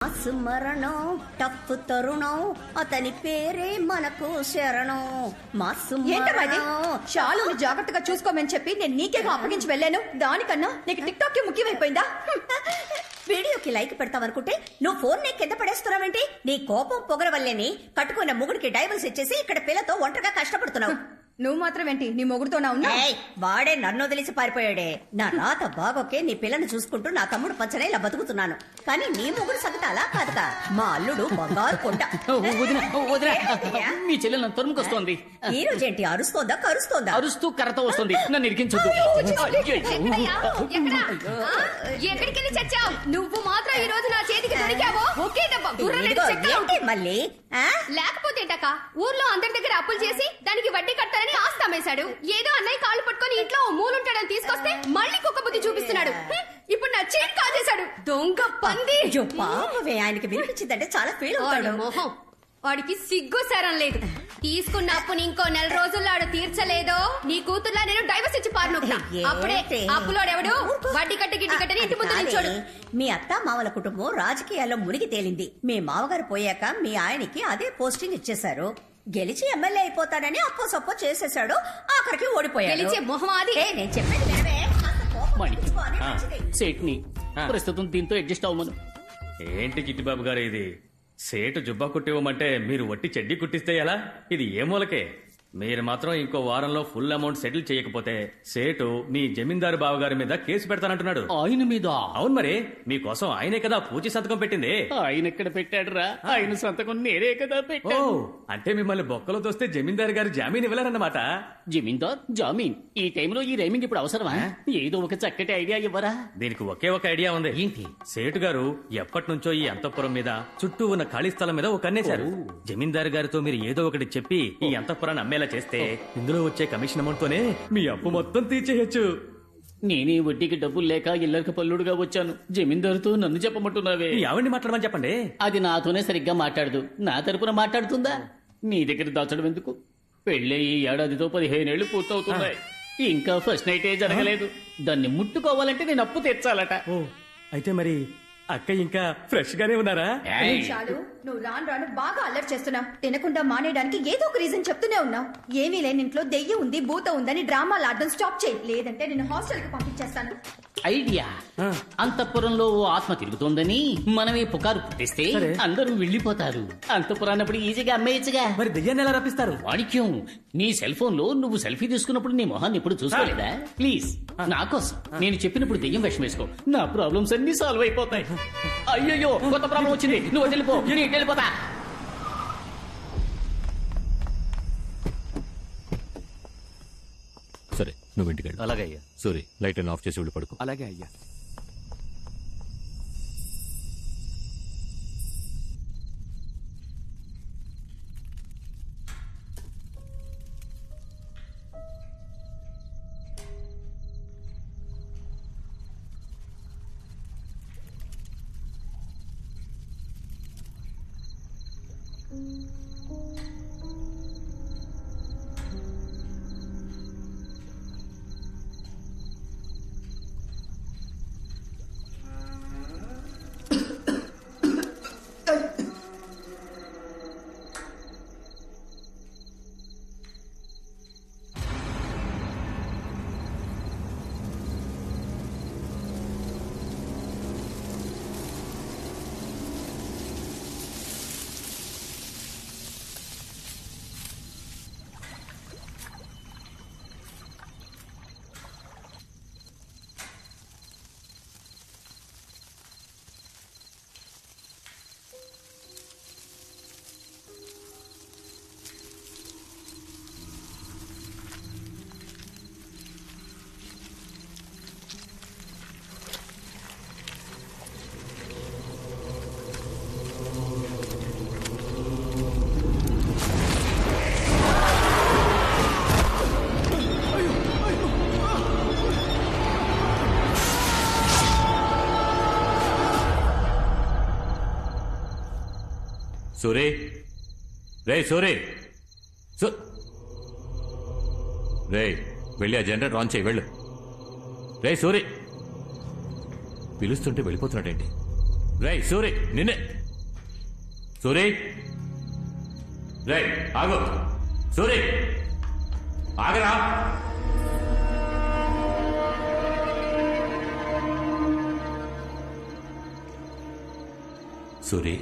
మరణం టప్పు తరుణం అతని పేరే మనకు శరణం. చాలు జాగ్రత్తగా చూసుకోమని చెప్పి నేను నీకేగా అప్పగించి వెళ్ళాను. దానికన్నా నీకు టిక్ టాక్ ముఖ్యమైపోయిందా? వీడియోకి లైక్ పెడతావనుకుంటే నువ్వు ఫోన్ నీ కింద పడేస్తున్నావేంటి? నీ కోపం పొగర వల్లేని కట్టుకున్న ముగుడికి డైవర్స్ ఇచ్చేసి ఇక్కడ పిల్లతో ఒంటరిగా కష్టపడుతున్నావు. నువ్వు మాత్రం ఏంటి నీ మొగుడుతో నా ఉన్నా? వాడే నన్ను వదిలేసి పారిపోయాడే. నా రాత బాగోకే నీ పిల్లని చూసుకుంటూ నా తమ్ముడు పచ్చనే ఇలా బతుకుతున్నాను. కానీ నీ మొగుడు సంగతి అలా కాదుగా. మా అల్లుడు బంగారు కొండ. మీ చెల్లెలు నన్ను తరుముకొస్తోంది. ఈ రోజేంటి అరుస్తోందా కరుస్తోందా? అరుస్తూ కర్రతో వస్తుంది. నన్ను ఇరికించొద్దు. ఎక్కడికెళ్ళి చచ్చావు? నువ్వు మాత్రం ఈ రోజు నా చేతికి దొరికావో ఒకే దెబ్బ మళ్ళీ లేకపోతే ఊర్లో అందరి దగ్గర అప్పులు చేసి దానికి వడ్డీ కట్టాలని ఆస్తి అమ్మేశాడు. ఏదో అన్నయ్య కాళ్ళు పట్టుకొని ఇంట్లో మూలుంటాడని తీసుకొస్తే మళ్ళీ కుక్క బుద్ధి చూపిస్తున్నాడు. ఇప్పుడు నా చేతి కాజేశాడు. దొంగ పంది. పాపవే, ఆయనకి వినిపించిందంటే చాలా ఫీల్ అవుతాడు. మొహం వాడికి సిగ్గు సరం లేదు. తీసుకున్న అప్పుని ఇంకో 4 రోజుల్లో ఆడు తీర్చలేదో నీ కూతుర్లా నేను డైవర్స్ ఇచ్చి పారినొక్తా. అప్పుడే అప్పులోడెవడు వడ్డీ కట్టి గిడ్డి కట్టని ఇంటి ముందు నిల్చోడు. మీ అత్త మామల కుటుంబం రాజకీయాల్లో మునిగి తేలింది. మీ మామగారు పోయాక మీ ఆయనకి అదే పోస్టింగ్ ఇచ్చేశారు. గెలిచి ఎమ్మెల్యే అయిపోతాడని అప్పో సప్పో చేసేశాడు. ఆఖరికి ఓడిపోయాడు. గెలిచే మొహం అది. నేను చెప్పేది వినవే. సేట్ని ప్రస్తుతం దీంతో అడ్జస్ట్ అవ్వమను. ఏంటి కిట్టిబాబు గారు ఇది? సేటు జుబ్బా కుట్టివ్వమంటే మీరు వట్టి చెడ్డీ కుట్టిస్తే ఎలా? ఇది ఏ మూలకే? మీరు మాత్రం ఇంకో వారంలో ఫుల్ అమౌంట్ సెటిల్ చేయకపోతే సేటు మీ జమీందారు బావగారి మీద కేసు పెడతానంటున్నాడు. ఆయన మీద? అవును, మరి మీకోసం ఆయనే కదా పూచి సంతకం పెట్టింది. ఆయన ఎక్కడ పెట్టాడు రా? ఆయన సంతకం నేరే కదా పెట్టా. అంటే మిమ్మల్ని బొక్కలో తోస్తే జమీందారు గారు జామీన్ ఇవ్వలేరన్నమాట. జమీందార్ జామీన్? ఈ టైంలో ఈ రైమింగ్ ఇప్పుడు అవసరమా? ఏదో ఒక చక్కటి ఐడియా ఇవ్వరా? దీనికి ఒకే ఒక ఐడియా ఉంది. ఏంటి? సేటు గారు ఎప్పటి నుంచో ఈ అంతఃపురం మీద చుట్టూ ఉన్న ఖాళీ స్థలం మీద ఒక కన్నేశారు. జమీందారు గారితో మీరు ఏదో ఒకటి చెప్పి ఈ అంతఃపురాన్ని అమ్మేలా చేస్తే ఇందులో వచ్చే కమిషన్ అమౌంట్ తోనే మీ అప్పు మొత్తం తీర్చేయచ్చు. నేనే వడ్డీకి డబ్బులు లేక ఇల్లరికి పల్లుడుగా వచ్చాను. జమీందారుతో నన్ను చెప్పమంటున్నావే? ఆవిడ్ని మాట్లాడమని చెప్పండి. అది నాతోనే సరిగ్గా మాట్లాడదు. నా తరపున మాట్లాడుతుందా? నీ దగ్గర దాచడం ఎందుకు? పెళ్ళి ఈ ఏడాదితో 15 ఏళ్లు పూర్తవుతున్నాయి. ఇంకా ఫస్ట్ నైటే జరగలేదు. దాన్ని ముట్టుకోవాలంటే నేను అప్పు తెచ్చాలట. అయితే మరి అక్క ఇంకా ఫ్రెష్ గానే ఉన్నారా? చాలు, నువ్వు రాను బాగా అల్లరి చేస్తున్నావు. తినకుండా మానేయడానికి ఏదో ఒక రీజన్ చెప్తూనే ఉన్నావు. ఏమీ లేని ఇంట్లో దెయ్యం ఉంది భూత ఉందని డ్రామాలు ఆడడం స్టాప్ చేయి. లేదంటే నేను హాస్టల్ కి పంపించేస్తాను. ఐడియా. అంతఃపురంలో ఓ ఆత్మ తిరుగుతోందని మనమే పుకారు పుట్టిస్తే అందరూ వెళ్లిపోతారు. అంతఃపురాన్నప్పుడు ఈజీగా అమ్మేయచ్చుగా. మరి దెయ్యాన్ని ఎలా రప్పిస్తారు? వాణిక్యం, నీ సెల్ ఫోన్ లో నువ్వు సెల్ఫీ తీసుకున్నప్పుడు నీ మొహాన్ని ఎప్పుడు చూసుకోలేదా? ప్లీజ్ నా కోసం నేను చెప్పినప్పుడు దెయ్యం వేషం వేసుకో. నా ప్రాబ్లమ్స్ అన్ని సాల్వ్ అయిపోతాయి. అయ్యో, కొత్త ప్రాబ్లం వచ్చింది. నువ్వు వెళ్ళిపో, నేను వెళ్ళిపోతా. సరే, నువ్వు ఇంటికి వెళ్ళు. అలాగే అయ్యా. సారీ, లైట్ ఆఫ్ చేసి వెళ్ళి పడుకో. అలాగే అయ్యా. సూరి, రే సూరి, రే వెళ్ళి ఆ జనరేటర్ ఆన్ చేయి. వెళ్ళు. రే సూరి, పిలుస్తుంటే వెళ్ళిపోతున్నాడేంటి? రేయ్ సూరి నిన్నే సూరి రేయ్ ఆగు సూరి ఆగరా సూరి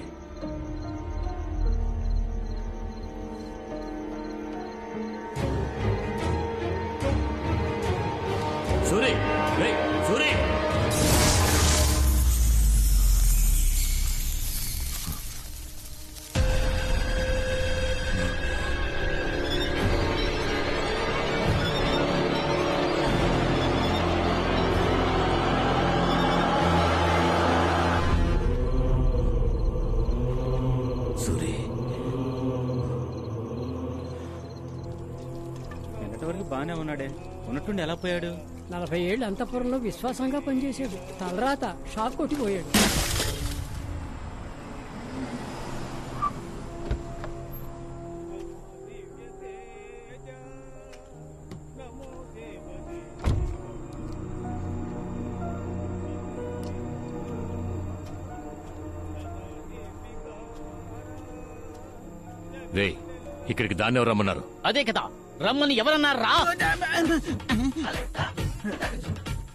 సూరి రేయ్ సూరి సూరి నిన్నటి వరకు బాగానే ఉన్నాడే ఉన్నట్టుండి ఎలా పోయాడు? 40 ఏళ్ళు అంతఃపురంలో విశ్వాసంగా పనిచేశాడు. తలరాత షాక్ కొట్టిపోయాడు. రేయ్ ఇక్కడికి దాన్ని ఎవరు రమ్మన్నారు? అదే కదా రమ్మని ఎవరన్నారా?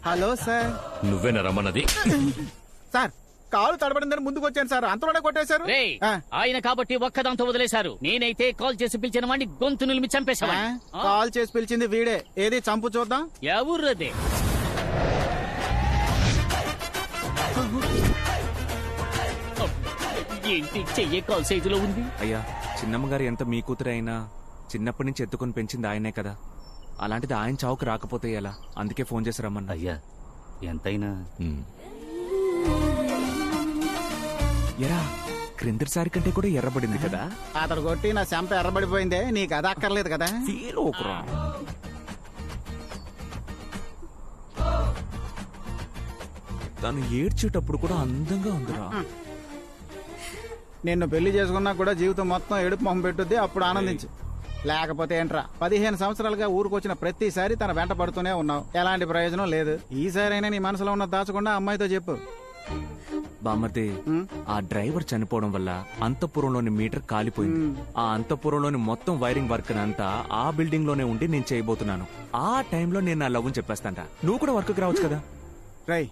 Hello sir. నువ్వేనా రమ్మన్నది? సార్ కాలు తడబడిందని ముందుకు వచ్చాను సార్, అంతలోనే కొట్టేశారు. రే ఆ, ఆయన కాబట్టి ఒక్కదాంతో వదిలేశారు. నేనైతే కాల్ చేసి పిలిచిన వాడిని గొంతు నిలిమి ఆ, చంపేశావాడిని. కాల్ చేసి పిలిచింది వీడే. ఏది చంపు చూద్దాం. ఎవరదే? ఏంటి చెయ్యే కాల్ సైజులో ఉంది? అయ్యా చిన్నమ్మగారు ఎంత మీ కూతురు అయినా చిన్నప్పటి నుంచి ఎత్తుకొని పెంచింది ఆయనే కదా. అలాంటిది ఆయన చావుకు రాకపోతే ఎలా? అందుకే ఫోన్ చేసి రమ్మన్నా. అయ్యా ఎంతైనా ఎరా క్రిందటిసారి కంటే కూడా ఎర్రబడింది కదా. అతడు కొట్టి నా చెంప ఎర్రబడిపోయిందే, నీకు అది అక్కర్లేదు కదా. ఫీల్ ఓకురా. తను ఏడ్చేటప్పుడు కూడా అందంగా ఉందిరా. నిన్ను పెళ్లి చేసుకున్నా కూడా జీవితం మొత్తం ఏడుపు మొహం పెట్టుద్ది, అప్పుడు ఆనందించు. లేకపోతే ఏంట్రా, 15 సంవత్సరాలుగా ఊరుకొచ్చిన ప్రతిసారి తన వెంట పడుతూనే ఉన్నావు. ఎలాంటి ప్రయోజనం లేదు. ఈసారైనా నీ మనసులో ఉన్న దాచకుండా అమ్మాయితో చెప్పు. బామ్మర్ది, ఆ డ్రైవర్ చనిపోవడం వల్ల అంతఃపురంలోని మీటర్ కాలిపోయింది. ఆ అంతఃపురంలోని మొత్తం వైరింగ్ వర్క్ అంతా ఆ బిల్డింగ్ లోనే ఉండి నేను చేయబోతున్నాను. ఆ టైంలో నేను నా లవ్ చెప్పేస్తాంట. నువ్వు కూడా వర్క్ రావచ్చు కదా. రై,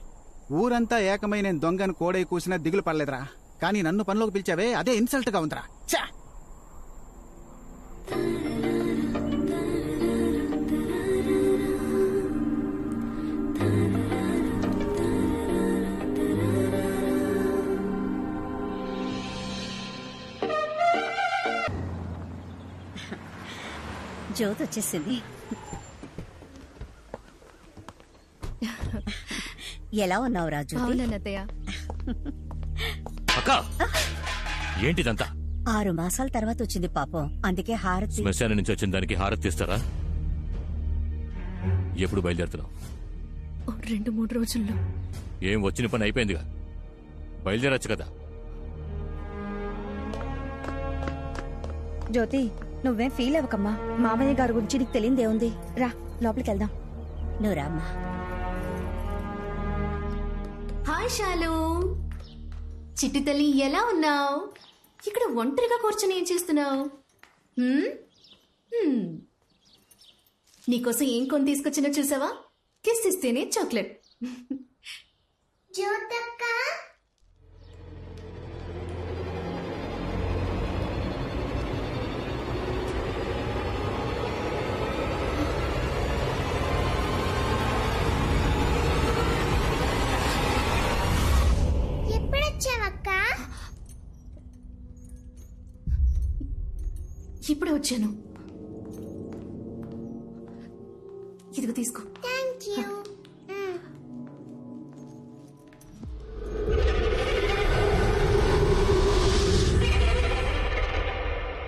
ఊరంతా ఏకమై నేను దొంగను కోడై కూసినా దిగులు పడలేదురా. కానీ నన్ను పనిలోకి పిలిచావే, అదే ఇన్సల్ట్ గా ఉందిరా. ఛా! జ్యోతి వచ్చేసింది. ఎలా ఉన్నావు రాజు? అవునన్నయ్య. అక్క ఏంటిదంతా? 6 మాసాల తర్వాత వచ్చింది పాపం, అందుకే హారతి. శ్మశానం నుంచి వచ్చిన దానికి హారతి ఇస్తారా? ఎప్పుడు బయలుదేరుతున్నావు? 2-3 రోజుల్లో. ఏం వచ్చిన పని అయిపోయిందిగా, బయలుదేరచ్చు కదా. జ్యోతి, నువ్వేం ఫీల్ అవ్వకమ్మా. మామయ్య గారి గురించి నీకు తెలియదేముంది. రా లోపలికి వెళ్దాం. నువ్వు రామ్మా. హాయ్ శాలు, చిట్టి తల్లి ఎలా ఉన్నావు? ఇక్కడ ఒంటరిగా కూర్చొని ఏం చేస్తున్నావు? నీకోసం ఏం కొని తీసుకొచ్చినా చూసావా? కిస్ ఇస్తేనే చాక్లెట్. ఇప్పుడే వచ్చాను. ఇదిగో తీసుకో. Thank you.